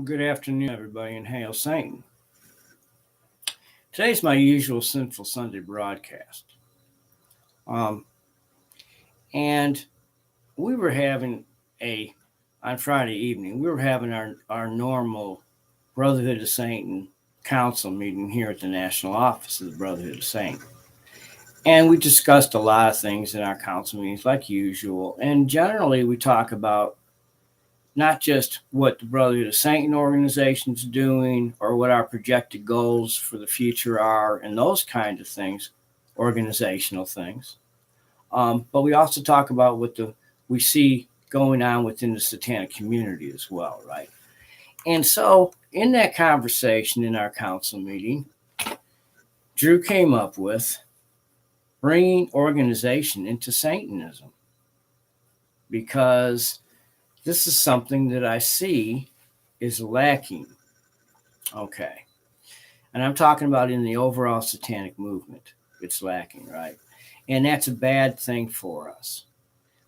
Good afternoon, everybody, and hail Satan. Today's my usual Sinful Sunday broadcast. Um, and we were having on Friday evening, we were having our normal Brotherhood of Satan council meeting here at the national office of the Brotherhood of Satan. And we discussed a lot of things in our council meetings, like usual. And generally, we talk about not just what the Brotherhood of Satan organization is doing or what our projected goals for the future are and those kind of things, organizational things. But we also talk about what we see going on within the satanic community as well, right? And so in that conversation in our council meeting, Drew came up with bringing organization into Satanism because this is something that I see is lacking. Okay. And I'm talking about in the overall satanic movement. It's lacking, right? And that's a bad thing for us.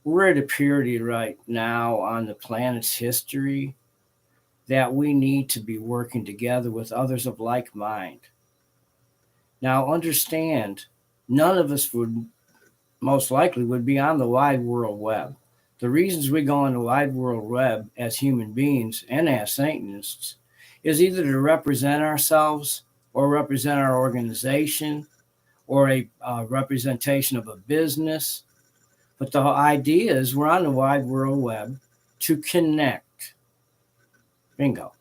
We're at a period right now on the planet's history that we need to be working together with others of like mind. Now, understand, none of us would most likely would be on the wide world web. The reasons we go on the wide world web as human beings and as Satanists is either to represent ourselves or represent our organization or a representation of a business. But the whole idea is we're on the wide world web to connect, bingo,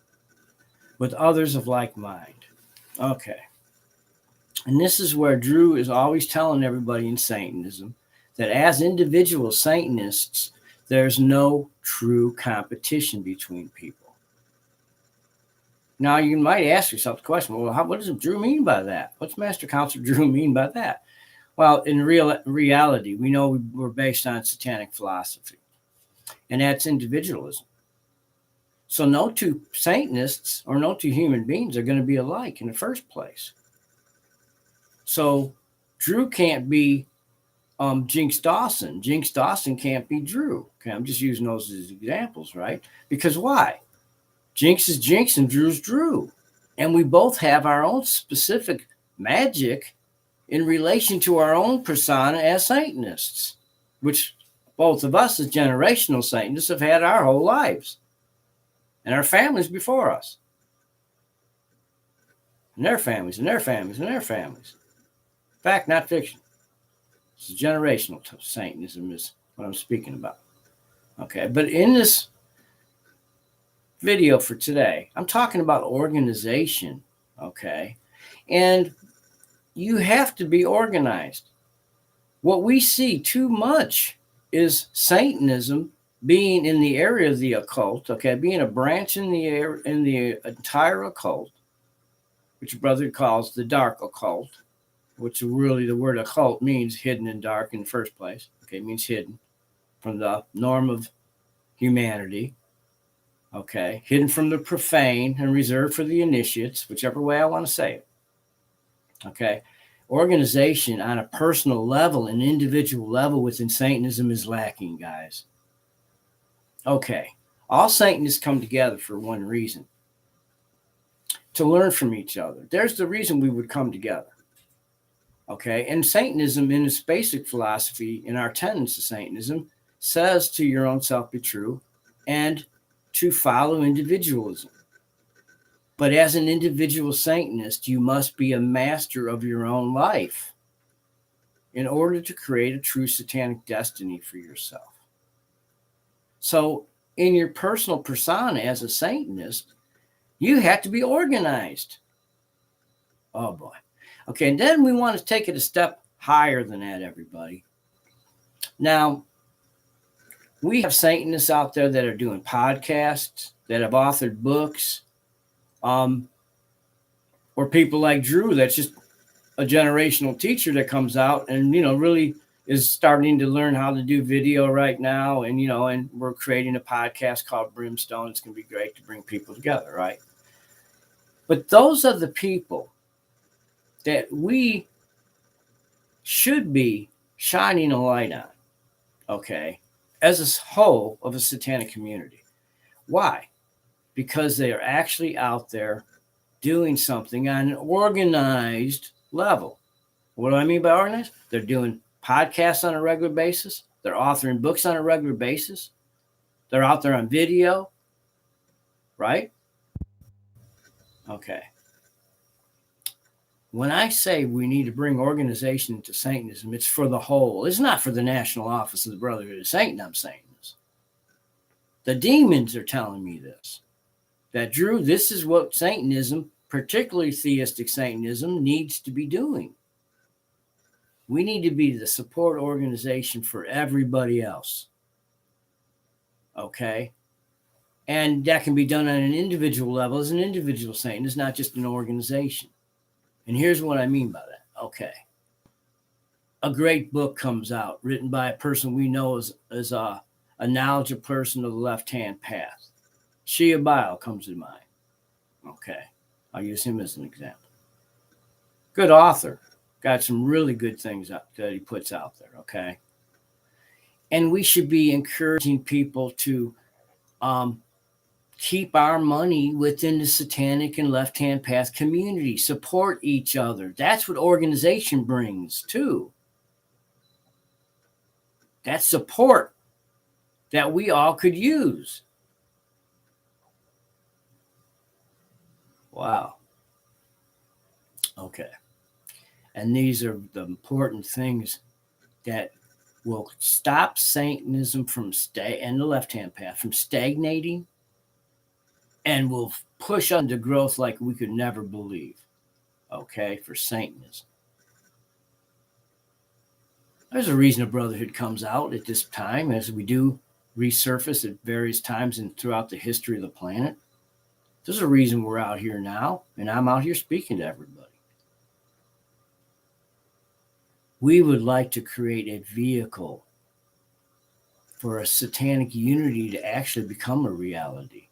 with others of like mind. Okay. And this is where Drew is always telling everybody in Satanism that as individual Satanists, there's no true competition between people. Now, you might ask yourself the question, well, what does Drew mean by that? What's Master Counselor Drew mean by that? Well, in reality, we know we're based on satanic philosophy, and that's individualism. So no two Satanists or no two human beings are going to be alike in the first place. So Drew can't be Jinx Dawson. Jinx Dawson can't be Drew. Okay, I'm just using those as examples, right? Because why? Jinx is Jinx and Drew's Drew. And we both have our own specific magic in relation to our own persona as Satanists, which both of us as generational Satanists have had our whole lives and our families before us. And their families and their families and their families. Fact, not fiction. This is generational Satanism is what I'm speaking about. Okay, but in this video for today, I'm talking about organization, okay? And you have to be organized. What we see too much is Satanism being in the area of the occult, okay, being a branch in the entire occult, which Brother calls the dark occult, which really the word occult means hidden and dark in the first place. Okay, it means hidden from the norm of humanity. Okay, hidden from the profane and reserved for the initiates, whichever way I want to say it. Okay, organization on a personal level, an individual level within Satanism is lacking, guys. Okay, all Satanists come together for one reason: to learn from each other. There's the reason we would come together. Okay, and Satanism, in its basic philosophy, in our tenets of Satanism, says to your own self be true and to follow individualism. But as an individual Satanist, you must be a master of your own life in order to create a true satanic destiny for yourself. So in your personal persona as a Satanist, you have to be organized. Oh boy. Okay, and then we want to take it a step higher than that, everybody. Now, we have Satanists out there that are doing podcasts, that have authored books, or people like Drew that's just a generational teacher that comes out and, really is starting to learn how to do video right now. And, and we're creating a podcast called Brimstone. It's going to be great to bring people together, right? But those are the people that we should be shining a light on, okay, as a whole of a satanic community. Why? because they are actually out there doing something on an organized level. What do I mean by organized? They're doing podcasts on a regular basis. They're authoring books on a regular basis. They're out there on video, right? Okay. When I say we need to bring organization into Satanism, it's for the whole. It's not for the National Office of the Brotherhood of Satan, I'm saying this. The demons are telling me this. That, Drew, this is what Satanism, particularly theistic Satanism, needs to be doing. We need to be the support organization for everybody else. Okay? And that can be done on an individual level as an individual Satanist, not just an organization. And here's what I mean by that. Okay. A great book comes out written by a person we know as a knowledgeable person of the left-hand path. Shia Bile comes to mind. Okay. I'll use him as an example. Good author. Got some really good things that he puts out there. Okay. And we should be encouraging people to keep our money within the satanic and left-hand path community. Support each other. That's what organization brings too. That support that we all could use. Wow. Okay. And these are the important things that will stop Satanism from and the left-hand path from stagnating, and will push on to growth like we could never believe. Okay, for Satanism. There's a reason a brotherhood comes out at this time, as we do resurface at various times and throughout the history of the planet. There's a reason we're out here now, and I'm out here speaking to everybody. We would like to create a vehicle for a satanic unity to actually become a reality.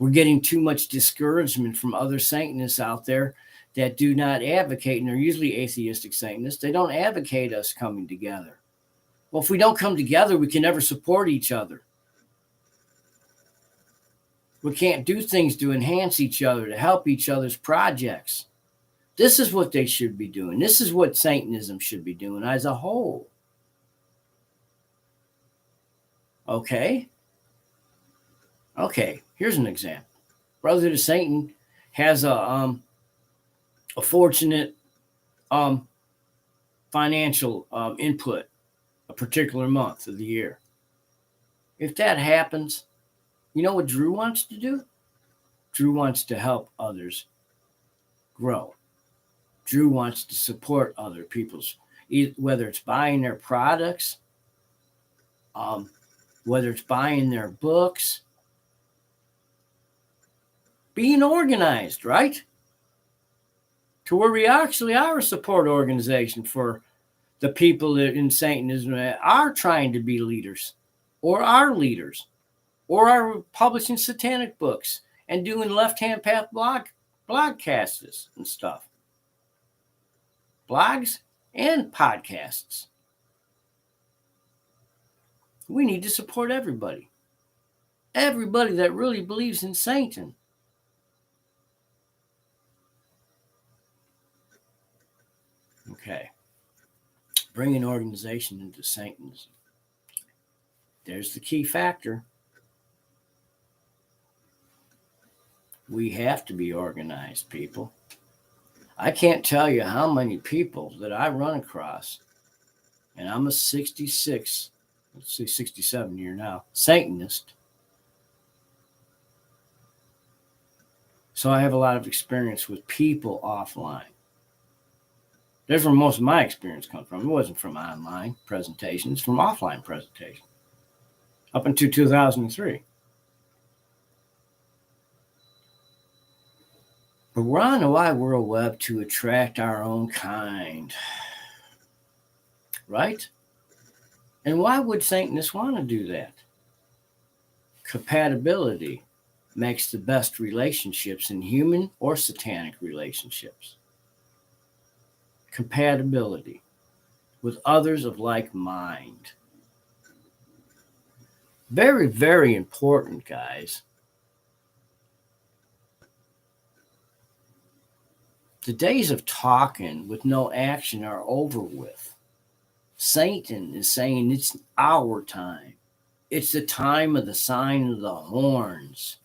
We're getting too much discouragement from other Satanists out there that do not advocate, and they're usually atheistic Satanists. They don't advocate us coming together. Well, if we don't come together, we can never support each other. We can't do things to enhance each other, to help each other's projects. This is what they should be doing. This is what Satanism should be doing as a whole. Okay? Okay, here's an example. Brotherhood of Satan has a fortunate financial input a particular month of the year. If that happens, you know what Drew wants to do? Drew wants to help others grow. Drew wants to support other people's, whether it's buying their products, whether it's buying their books, being organized, right? To where we actually are a support organization for the people that in Satanism that are trying to be leaders, or are leaders, or are publishing satanic books and doing left-hand path blogcasts and stuff. Blogs and podcasts. We need to support everybody. Everybody that really believes in Satan. Okay. Bringing organization into Satanism. There's the key factor. We have to be organized, people. I can't tell you how many people that I run across, and I'm a 66, let's see, 67 year now, Satanist. So I have a lot of experience with people offline. That's where most of my experience comes from. It wasn't from online presentations, from offline presentations. Up until 2003. But we're on the wide world web to attract our own kind. Right? And why would Satanists want to do that? Compatibility makes the best relationships in human or satanic relationships. Compatibility with others of like mind. Very, very important, guys. The days of talking with no action are over with. Satan is saying it's our time. It's the time of the sign of the horns.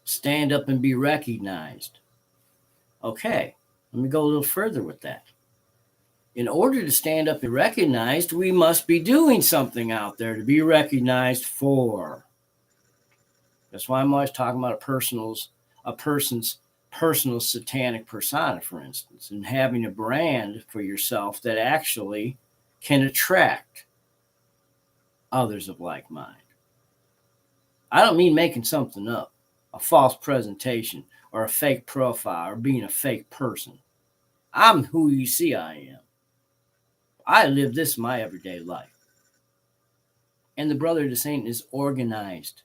Stand up and be recognized. Okay, let me go a little further with that. In order to stand up and be recognized, we must be doing something out there to be recognized for. That's why I'm always talking about a person's personal satanic persona, for instance, and having a brand for yourself that actually can attract others of like mind. I don't mean making something up, a false presentation, or a fake profile, or being a fake person. I'm who you see I am. I live this in my everyday life. And the Brotherhood of Satan is organized.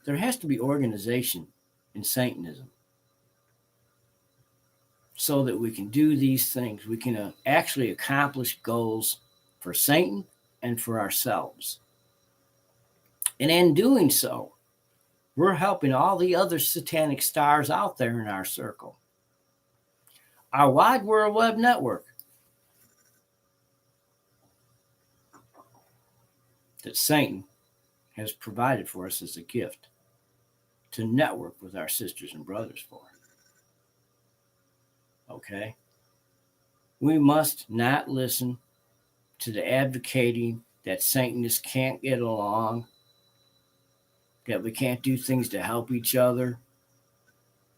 There has to be organization in Satanism so that we can do these things. We can actually accomplish goals for Satan and for ourselves. And in doing so, we're helping all the other satanic stars out there in our circle. Our wide world web network that Satan has provided for us as a gift to network with our sisters and brothers for. Okay? We must not listen to the advocating that Satanists can't get along, that we can't do things to help each other,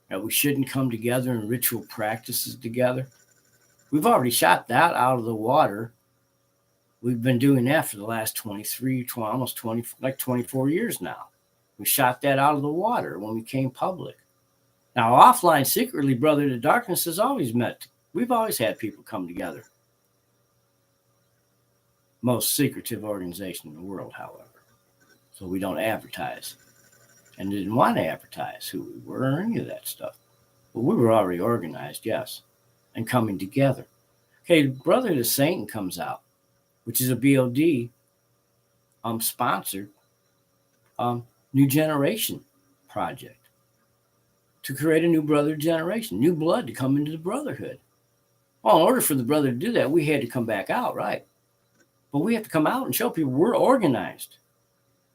that we shouldn't come together in ritual practices together. We've already shot that out of the water. We've been doing that for the last 24 years now. We shot that out of the water when we came public. Now, offline, secretly, Brotherhood of Darkness has always met. We've always had people come together. Most secretive organization in the world, however. So we don't advertise. And didn't want to advertise who we were or any of that stuff. But we were already organized, yes, and coming together. Okay, Brotherhood of Satan comes out, which is a BOD sponsored New Generation project to create a new brother generation, new blood to come into the Brotherhood. Well, in order for the brother to do that, we had to come back out, right? But we have to come out and show people we're organized,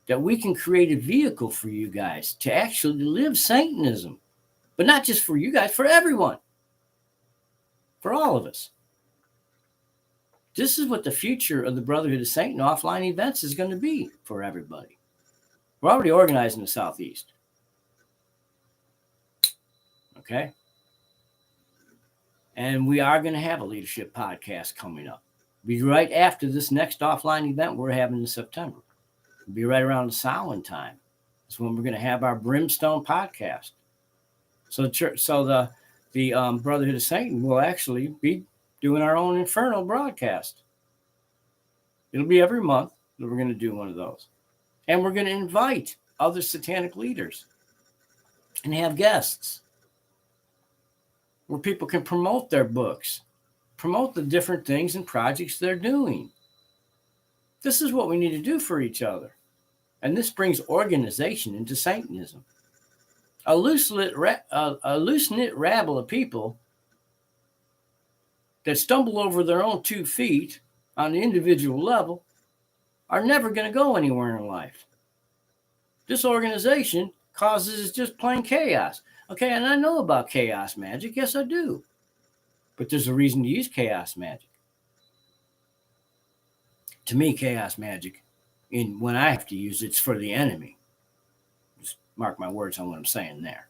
that we can create a vehicle for you guys to actually live Satanism, but not just for you guys, for everyone, for all of us. This is what the future of the Brotherhood of Satan offline events is going to be for everybody. We're already organized in the Southeast. Okay? And we are going to have a leadership podcast coming up. Be right after this next offline event we're having in September. It'll be right around the Samhain time. That's when we're going to have our Brimstone podcast. So the Brotherhood of Satan will actually be doing our own Inferno broadcast. It'll be every month that we're going to do one of those. And we're going to invite other satanic leaders and have guests where people can promote their books, promote the different things and projects they're doing. This is what we need to do for each other. And this brings organization into Satanism. A loose-knit rabble of people that stumble over their own 2 feet on the individual level are never going to go anywhere in life. This organization causes just plain chaos. Okay, and I know about chaos magic. Yes, I do. But there's a reason to use chaos magic. To me, chaos magic, when I have to use it, it's for the enemy. Just mark my words on what I'm saying there.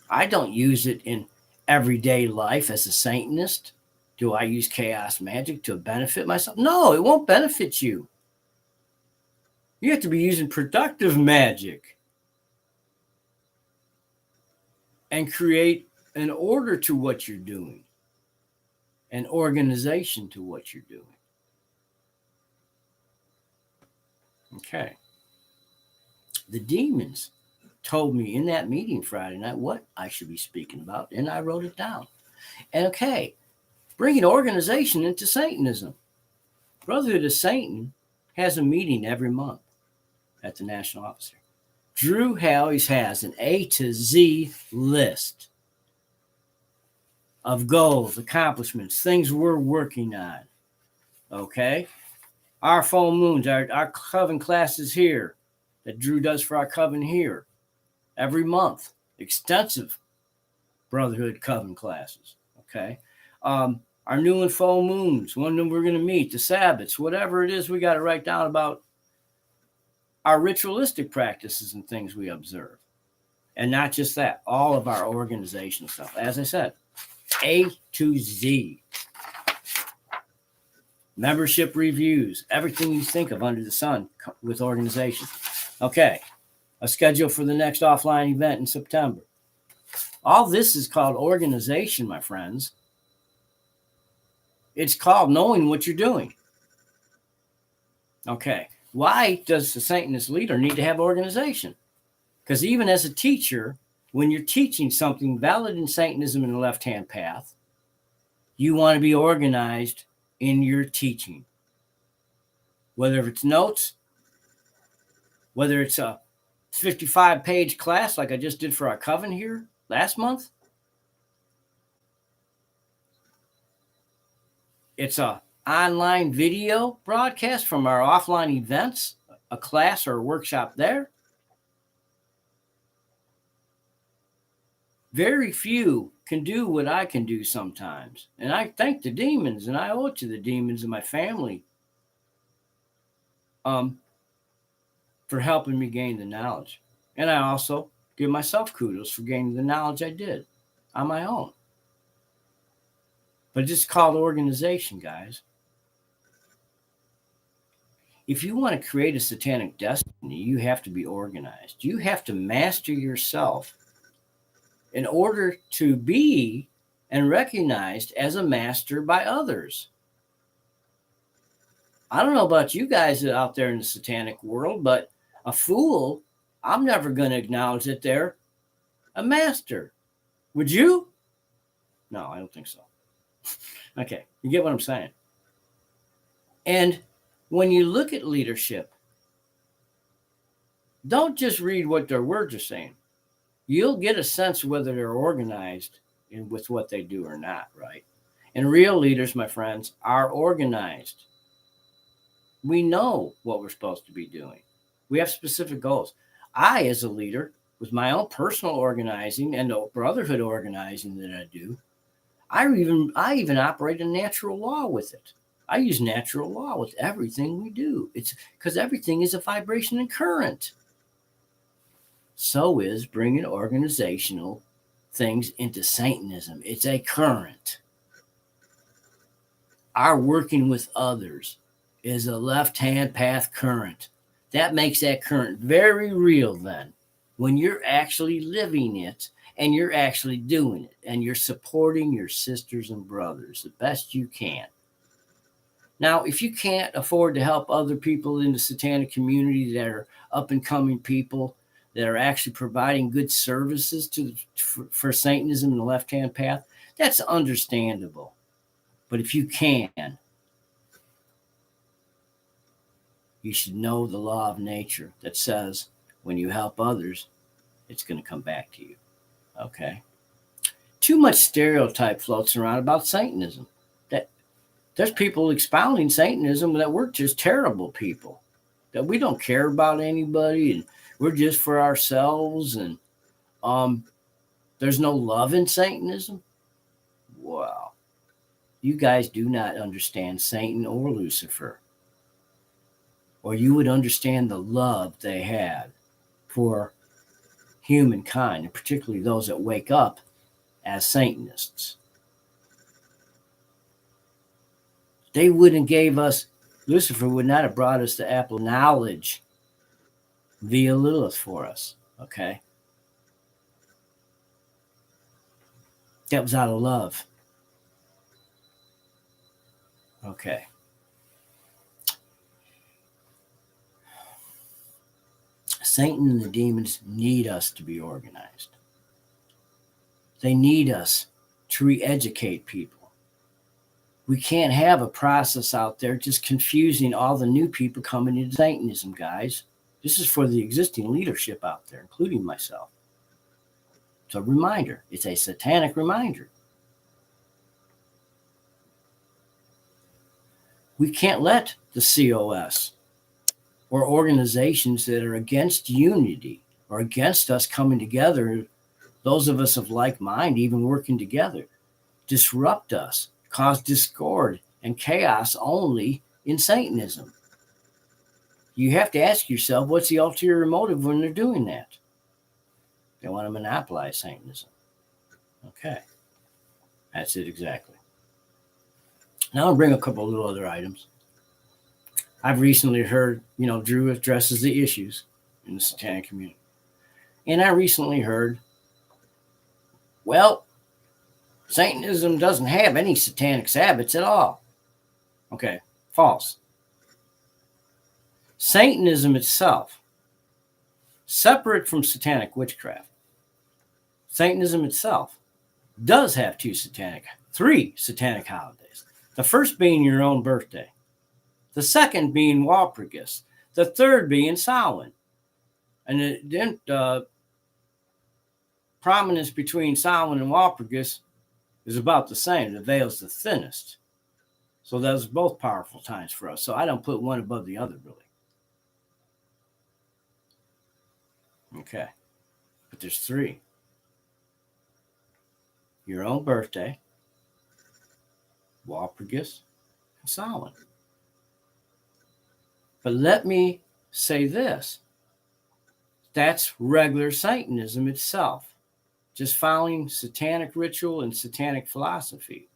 I don't use it in everyday life as a Satanist. Do I use chaos magic to benefit myself? No, it won't benefit you. You have to be using productive magic and create an order to what you're doing, an organization to what you're doing. Okay. The demons told me in that meeting Friday night what I should be speaking about, and I wrote it down. And okay, bringing organization into Satanism. Brotherhood of Satan has a meeting every month at the National Office. Drew always has an A to Z list of goals, accomplishments, things we're working on. Okay? Our full moons, our coven classes here that Drew does for our coven here every month. Extensive brotherhood coven classes. Okay? Our new and full moons, when we're going to meet, the Sabbats, whatever it is, we got to write down about our ritualistic practices and things we observe. And not just that, all of our organizational stuff. As I said, A to Z. Membership reviews, everything you think of under the sun with organization. Okay, a schedule for the next offline event in September. All this is called organization, my friends. It's called knowing what you're doing. Okay, why does the Satanist leader need to have organization? Because even as a teacher, when you're teaching something valid in Satanism and the Left-Hand Path, you want to be organized in your teaching. Whether it's notes, whether it's a 55-page class like I just did for our coven here last month, it's a online video broadcast from our offline events, a class or a workshop there. Very few can do what I can do sometimes. And I thank the demons, and I owe it to the demons and my family for helping me gain the knowledge. And I also give myself kudos for gaining the knowledge I did on my own. But it's called organization, guys. If you want to create a satanic destiny, you have to be organized. You have to master yourself in order to be and recognized as a master by others. I don't know about you guys out there in the satanic world, but a fool, I'm never going to acknowledge that they're a master. Would you? No, I don't think so. Okay, you get what I'm saying. And when you look at leadership, don't just read what their words are saying. You'll get a sense whether they're organized with what they do or not, right? And real leaders, my friends, are organized. We know what we're supposed to be doing. We have specific goals. I, as a leader, with my own personal organizing and the brotherhood organizing that I do, I even operate in natural law with it. I use natural law with everything we do. It's because everything is a vibration and current. So is bringing organizational things into Satanism. It's a current. Our working with others is a left-hand path current. That makes that current very real then, when you're actually living it and you're actually doing it and you're supporting your sisters and brothers the best you can. Now, if you can't afford to help other people in the satanic community that are up-and-coming people that are actually providing good services for Satanism and the Left-Hand Path, that's understandable. But if you can, you should know the law of nature that says when you help others, it's going to come back to you. Okay? Too much stereotype floats around about Satanism. That there's people expounding Satanism that we're just terrible people, that we don't care about anybody and we're just for ourselves, and there's no love in Satanism. Wow. You guys do not understand Satan or Lucifer, or you would understand the love they had for humankind, and particularly those that wake up as Satanists. They wouldn't gave us, Lucifer would not have brought us the apple knowledge via Lilith for us, okay? That was out of love. Okay. Satan and the demons need us to be organized. They need us to re-educate people. We can't have a process out there just confusing all the new people coming into Satanism, guys. This is for the existing leadership out there, including myself. It's a reminder. It's a satanic reminder. We can't let the COS or organizations that are against unity or against us coming together, those of us of like mind, even working together, disrupt us, cause discord and chaos only in Satanism. You have to ask yourself, what's the ulterior motive when they're doing that? They want to monopolize Satanism. Okay. That's it exactly. Now I'll bring a couple of little other items. I've recently heard, Drew addresses the issues in the satanic community. And I recently heard, well, Satanism doesn't have any satanic Sabbaths at all. Okay, false. Satanism itself, separate from satanic witchcraft, Satanism itself does have three satanic holidays. The first being your own birthday. The second being Walpurgis. The third being Samhain. And the prominence between Samhain and Walpurgis is about the same. The veil's the thinnest. So those are both powerful times for us. So I don't put one above the other, really. Okay. But there's three. Your own birthday, Walpurgis, and Samhain. But let me say this. That's regular Satanism itself. Just following satanic ritual and satanic philosophy.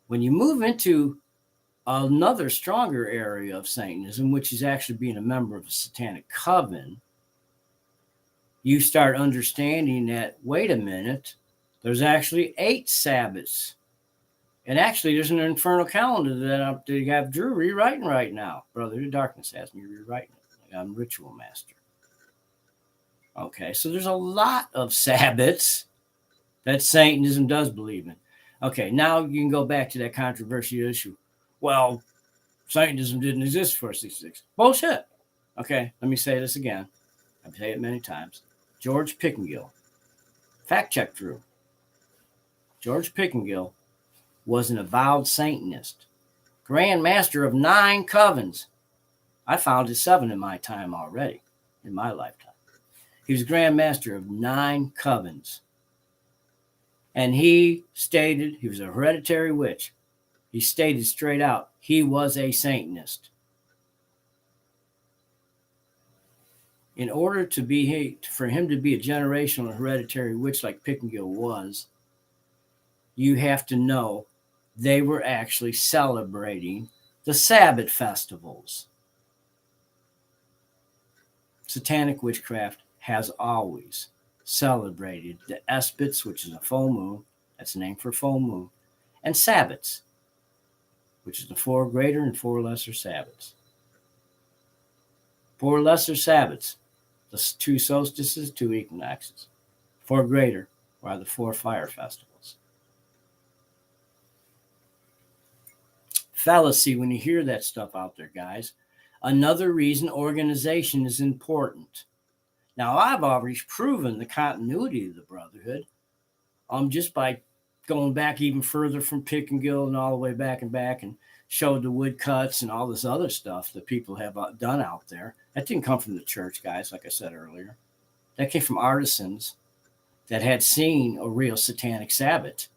When you move into another stronger area of Satanism, which is actually being a member of a satanic coven, you start understanding that, wait a minute, there's actually 8 Sabbaths. And actually, there's an infernal calendar that I have Drew rewriting right now. Brother of Darkness has me rewriting it. I'm Ritual Master. Okay, so there's a lot of Sabbaths that Satanism does believe in. Okay, now you can go back to that controversial issue. Well, Satanism didn't exist for 66. Bullshit. Okay, let me say this again. I've said it many times. George Pickengill. Fact check Drew. George Pickengill was an avowed Satanist. Grand Master of 9 covens. I founded 7 in my time already, in my lifetime. He was Grand Master of 9 covens. And he stated he was a hereditary witch. He stated straight out he was a Satanist. In order for him to be a generational hereditary witch like Pickengill was, you have to know they were actually celebrating the Sabbath festivals. Satanic witchcraft has always celebrated the Esbits, which is a full moon, that's the name for full moon, and Sabbats, which is the 4 greater and 4 lesser Sabbats. 4 lesser Sabbats, the 2 solstices, 2 equinoxes. 4 greater are the 4 fire festivals. Fallacy, when you hear that stuff out there, guys, another reason organization is important. Now, I've already proven the continuity of the Brotherhood just by going back even further from Pickengill and all the way back and showed the woodcuts and all this other stuff that people have done out there. That didn't come from the church, guys, like I said earlier. That came from artisans that had seen a real satanic Sabbath.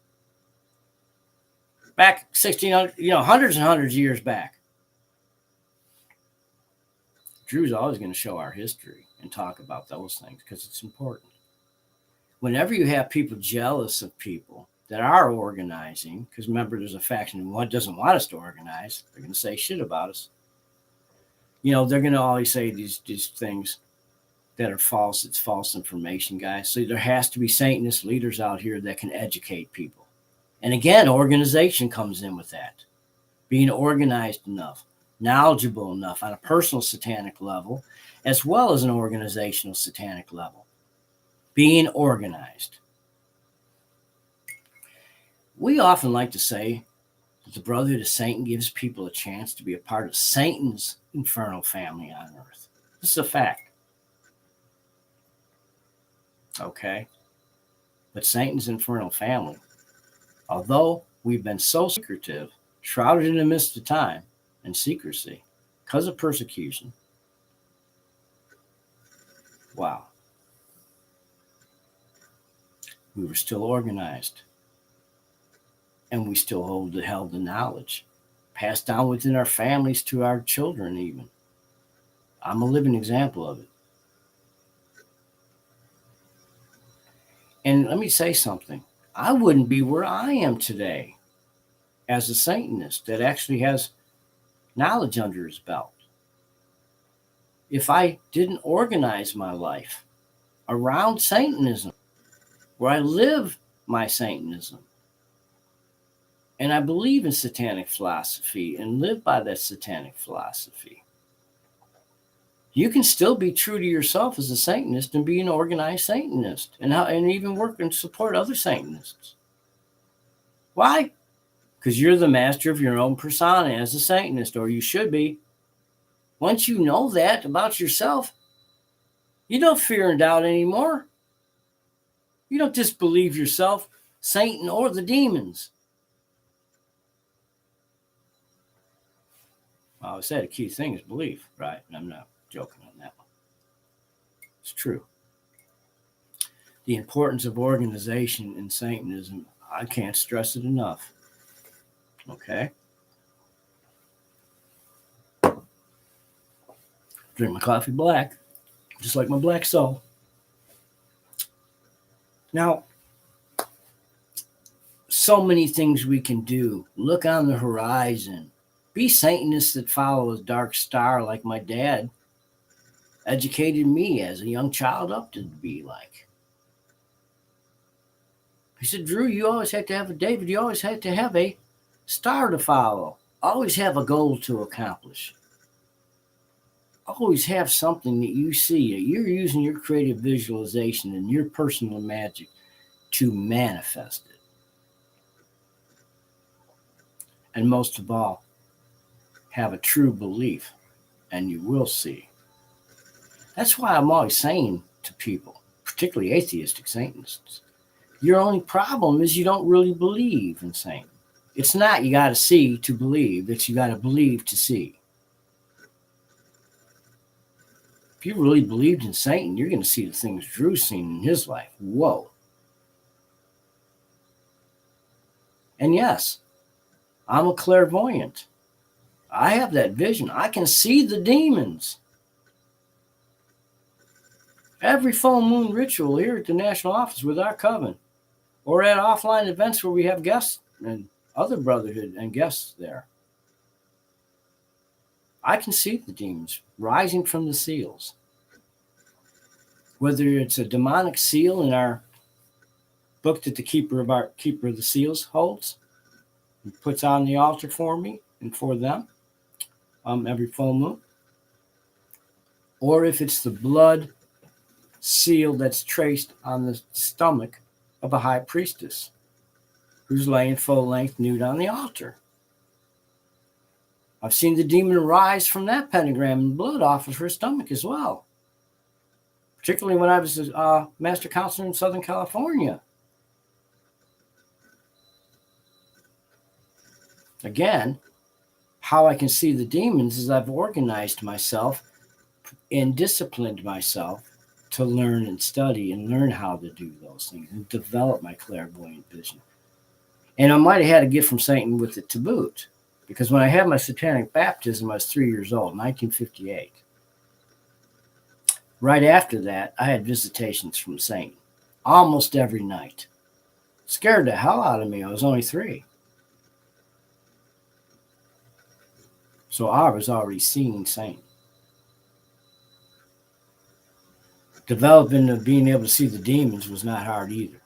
Back 1600, hundreds and hundreds of years back. Drew's always going to show our history and talk about those things because it's important. Whenever you have people jealous of people that are organizing, because remember, there's a faction that doesn't want us to organize. They're going to say shit about us. They're going to always say these things that are false. It's false information, guys. So there has to be Satanist leaders out here that can educate people. And again, organization comes in with that. Being organized enough, knowledgeable enough on a personal satanic level, as well as an organizational satanic level. Being organized. We often like to say that the Brotherhood of Satan gives people a chance to be a part of Satan's infernal family on earth. This is a fact. Okay? But Satan's infernal family, although we've been so secretive, shrouded in the mist of time and secrecy because of persecution, wow, we were still organized. And we still held the knowledge passed down within our families to our children even. I'm a living example of it. And let me say something. I wouldn't be where I am today as a Satanist that actually has knowledge under his belt if I didn't organize my life around Satanism, where I live my Satanism. And I believe in satanic philosophy and live by that satanic philosophy. You can still be true to yourself as a Satanist and be an organized Satanist and even work and support other Satanists. Why? Because you're the master of your own persona as a Satanist, or you should be. Once you know that about yourself, you don't fear and doubt anymore. You don't disbelieve yourself, Satan, or the demons. Well, I said a key thing is belief, right? And I'm not joking on that one. It's true. The importance of organization in Satanism, I can't stress it enough. Okay? Drink my coffee black, just like my black soul. Now, so many things we can do. Look on the horizon. Be Satanists that follow a dark star like my dad educated me as a young child up to be like. He said, Drew, you always have to have a David, you always have to have a star to follow. Always have a goal to accomplish. Always have something that you see. You're using your creative visualization and your personal magic to manifest it. And most of all, have a true belief, and you will see. That's why I'm always saying to people, particularly atheistic Satanists, your only problem is you don't really believe in Satan. It's not you got to see to believe, it's you got to believe to see. If you really believed in Satan, you're going to see the things Drew's seen in his life. Whoa. And yes, I'm a clairvoyant. I have that vision. I can see the demons. Every full moon ritual here at the National Office with our coven, or at offline events where we have guests and other brotherhood and guests there. I can see the demons rising from the seals. Whether it's a demonic seal in our book that the keeper of the seals holds and puts on the altar for me and for them every full moon, or if it's the blood seal that's traced on the stomach of a high priestess who's laying full length nude on the altar. I've seen the demon rise from that pentagram and blood off of her stomach as well, particularly when I was a master counselor in Southern California. Again, how I can see the demons is I've organized myself and disciplined myself to learn and study and learn how to do those things and develop my clairvoyant vision. And I might have had a gift from Satan with it to boot, because when I had my satanic baptism, I was 3 years old, 1958. Right after that, I had visitations from Satan almost every night. Scared the hell out of me. I was only 3. So I was already seeing Satan. Developing of being able to see the demons was not hard either.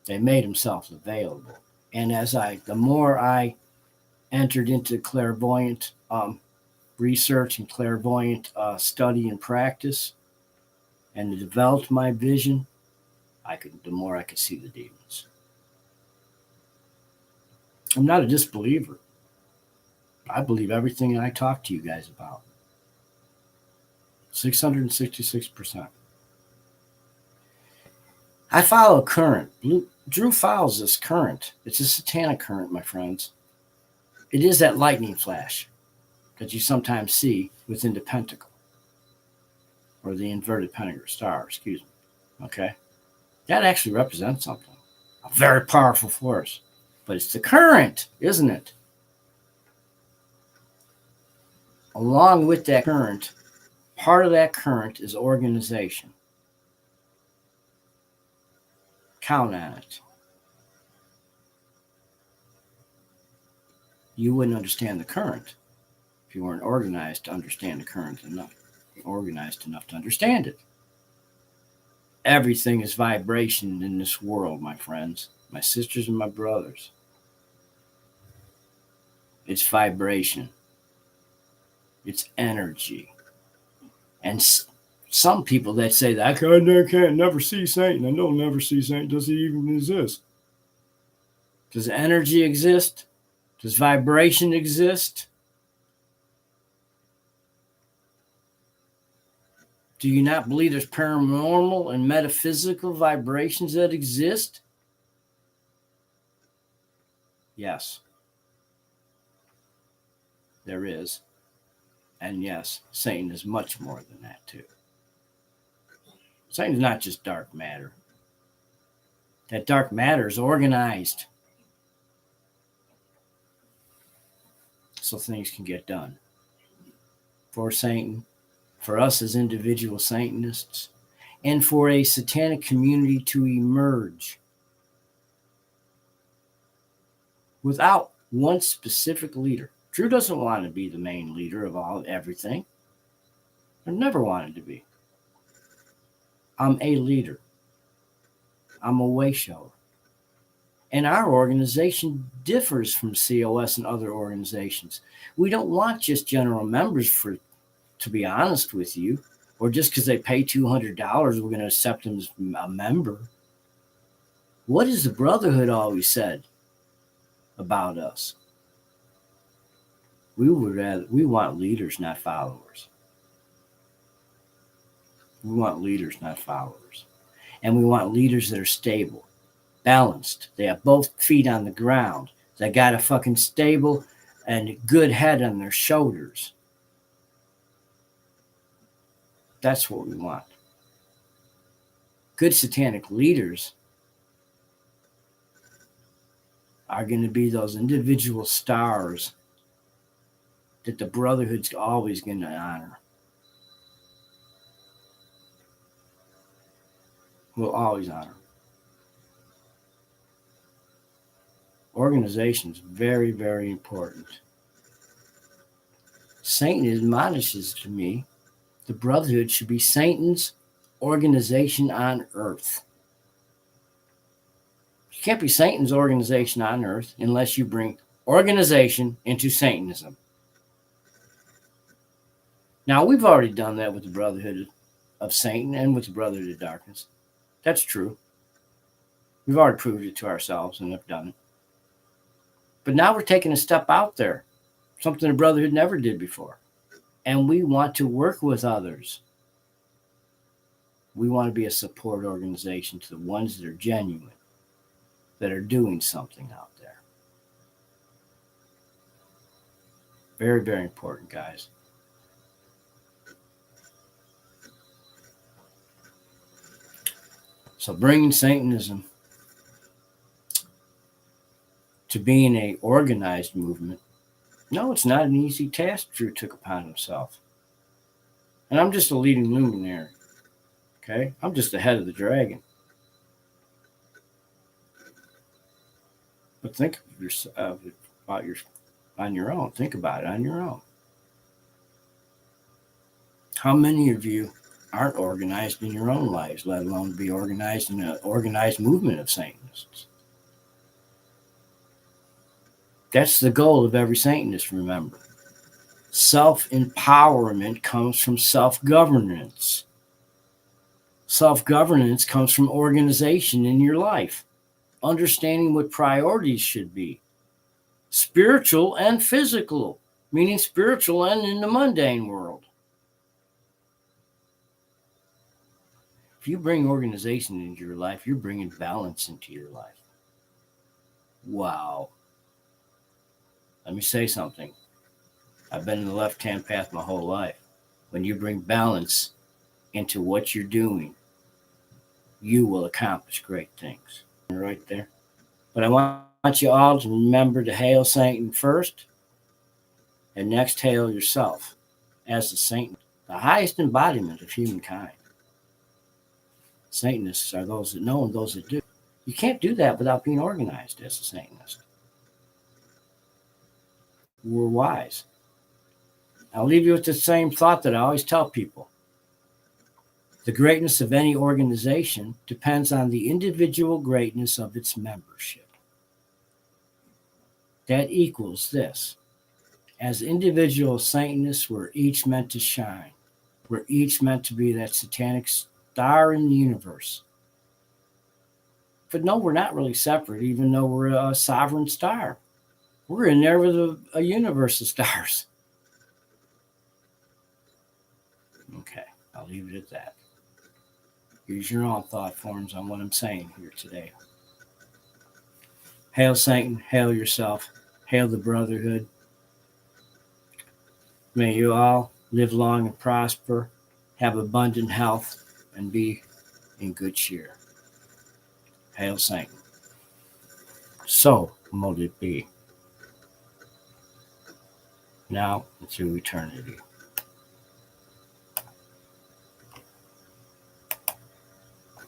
They made themselves available. And the more I entered into clairvoyant research and clairvoyant study and practice, and developed my vision, the more I could see the demons. I'm not a disbeliever. I believe everything I talk to you guys about. 666%. I follow current. Drew follows this current. It's a satanic current, my friends. It is that lightning flash that you sometimes see within the pentacle, or the inverted pentagram star, excuse me. Okay? That actually represents something. A very powerful force. But it's the current, isn't it? Along with that current, part of that current is organization. Count on it. You wouldn't understand the current if you weren't organized to understand the current enough, organized enough to understand it. Everything is vibration in this world, my friends, my sisters and my brothers. It's vibration. It's energy. And some people that say that I can't never see Satan. I know never see Satan. Does he even exist? Does energy exist? Does vibration exist? Do you not believe there's paranormal and metaphysical vibrations that exist? Yes. There is. And yes, Satan is much more than that too. Satan's not just dark matter. That dark matter is organized so things can get done. For Satan, for us as individual Satanists, and for a satanic community to emerge without one specific leader. Drew doesn't want to be the main leader of everything. I never wanted to be. I'm a leader. I'm a way shower. And our organization differs from COS and other organizations. We don't want just general members, to be honest with you, or just because they pay $200, we're going to accept them as a member. What has the Brotherhood always said about us? We want leaders, not followers. We want leaders, not followers. And we want leaders that are stable, balanced. They have both feet on the ground. They got a fucking stable and good head on their shoulders. That's what we want. Good satanic leaders are going to be those individual stars that the Brotherhood's always going to honor. We'll always honor. Organization is very, very important. Satan admonishes to me the Brotherhood should be Satan's organization on earth. You can't be Satan's organization on earth unless you bring organization into Satanism. Now, we've already done that with the Brotherhood of Satan and with the Brotherhood of Darkness. That's true. We've already proved it to ourselves and have done it. But now we're taking a step out there, something the Brotherhood never did before. And we want to work with others. We want to be a support organization to the ones that are genuine, that are doing something out there. Very, very important, guys. So bringing Satanism to being an organized movement, no, it's not an easy task Drew took upon himself. And I'm just a leading luminary. Okay? I'm just the head of the dragon. But think of yourself on your own. Think about it on your own. How many of you aren't organized in your own lives, let alone be organized in an organized movement of Satanists? That's the goal of every Satanist, remember. Self-empowerment comes from self-governance. Self-governance comes from organization in your life, understanding what priorities should be, spiritual and physical, meaning spiritual and in the mundane world. If you bring organization into your life, you're bringing balance into your life. Wow. Let me say something. I've been in the left-hand path my whole life. When you bring balance into what you're doing, you will accomplish great things. Right there. But I want you all to remember to hail Satan first, and next hail yourself as the Satan, the highest embodiment of humankind. Satanists are those that know and those that do. You can't do that without being organized as a Satanist. We're wise. I'll leave you with the same thought that I always tell people. The greatness of any organization depends on the individual greatness of its membership. That equals this. As individual Satanists, we're each meant to shine. We're each meant to be that satanic star in the universe. But no, we're not really separate, even though we're a sovereign star. We're in there with a universe of stars. Okay, I'll leave it at that. Use your own thought forms on what I'm saying here today. Hail Satan, hail yourself, hail the brotherhood. May you all live long and prosper, have abundant health, and be in good cheer. Hail Satan. So mote it be, now and through eternity.